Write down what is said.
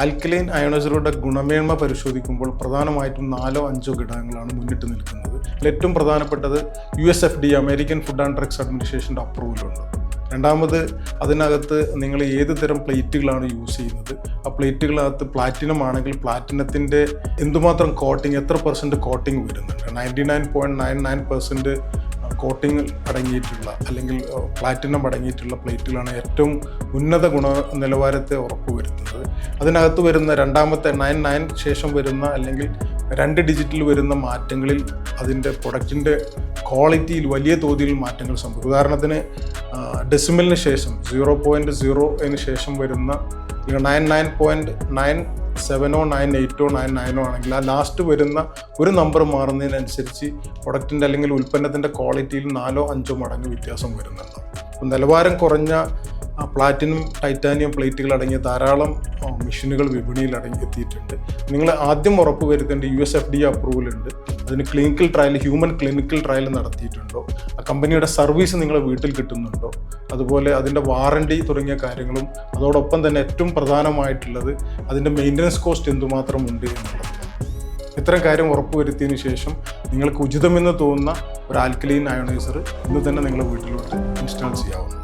Alkaline അയോണൈസറുടെ ഗുണമേന്മ പരിശോധിക്കുമ്പോൾ പ്രധാനമായിട്ടും 4-5 ഘടകങ്ങളാണ് മുന്നിട്ട് നിൽക്കുന്നത്. ഏറ്റവും പ്രധാനപ്പെട്ടത് USFDA American food and drugs അഡ്മിനിസ്ട്രേഷൻ്റെ അപ്രൂവലുണ്ട്. രണ്ടാമത് അതിനകത്ത് നിങ്ങൾ ഏത് തരം പ്ലേറ്റുകളാണ് യൂസ് ചെയ്യുന്നത്, ആ പ്ലേറ്റുകളകത്ത് പ്ലാറ്റിനം ആണെങ്കിൽ പ്ലാറ്റിനത്തിൻ്റെ എന്തുമാത്രം കോട്ടിങ്, എത്ര % കോട്ടിങ് വരുന്നുണ്ട്. 99.99% കോട്ടിങ് അടങ്ങിയിട്ടുള്ള അല്ലെങ്കിൽ പ്ലാറ്റിനം അടങ്ങിയിട്ടുള്ള പ്ലേറ്റുകളാണ് ഏറ്റവും ഉന്നത നിലവാരത്തെ ഉറപ്പുവരുത്തുന്നത്. അതിനകത്ത് വരുന്ന രണ്ടാമത്തെ 99 ശേഷം വരുന്ന അല്ലെങ്കിൽ 2 ഡിജിറ്റിൽ വരുന്ന മാറ്റങ്ങളിൽ അതിൻ്റെ പ്രൊഡക്റ്റിൻ്റെ ക്വാളിറ്റിയിൽ വലിയ തോതിൽ മാറ്റങ്ങൾ സംഭവിക്കും. ഉദാഹരണത്തിന് ഡെസിമലിന് ശേഷം 0.0 ശേഷം വരുന്ന 99.97 98 99 ആണെങ്കിൽ ആ ലാസ്റ്റ് വരുന്ന ഒരു നമ്പർ മാറുന്നതിനനുസരിച്ച് പ്രൊഡക്റ്റിൻ്റെ അല്ലെങ്കിൽ ഉൽപ്പന്നത്തിൻ്റെ ക്വാളിറ്റിയിൽ 4-5 മടങ്ങ് വ്യത്യാസം വരുന്നുണ്ട്. അപ്പം നിലവാരം കുറഞ്ഞ പ്ലാറ്റിനം ടൈറ്റാനിയം പ്ലേറ്റുകൾ അടങ്ങിയ ധാരാളം മെഷീനുകൾ വിപണിയിൽ എത്തിയിട്ടുണ്ട്. നിങ്ങൾ ആദ്യം ഉറപ്പ് വരുത്തേണ്ട USFDA അപ്രൂവൽ ഉണ്ട്, അതിന് clinical trial, human clinical trial നടത്തിയിട്ടുണ്ടോ, ആ കമ്പനിയുടെ സർവീസ് നിങ്ങളെ വീട്ടിൽ കിട്ടുന്നുണ്ടോ, അതുപോലെ അതിൻ്റെ വാറണ്ടി തുടങ്ങിയ കാര്യങ്ങളും, അതോടൊപ്പം തന്നെ ഏറ്റവും പ്രധാനമായിട്ടുള്ളത് അതിൻ്റെ മെയിൻ്റനൻസ് കോസ്റ്റ് എന്തുമാത്രം ഉണ്ട് എന്നുള്ളത്. ഇത്തരം കാര്യം ഉറപ്പുവരുത്തിയതിന് ശേഷം നിങ്ങൾക്ക് ഉചിതമെന്ന് തോന്നുന്ന ഒരു ആൽക്കലൈൻ അയോണൈസർ ഇന്ന് തന്നെ നിങ്ങളുടെ വീട്ടിലോട്ട് ഇൻസ്റ്റാൾ ചെയ്യാവുന്നതാണ്.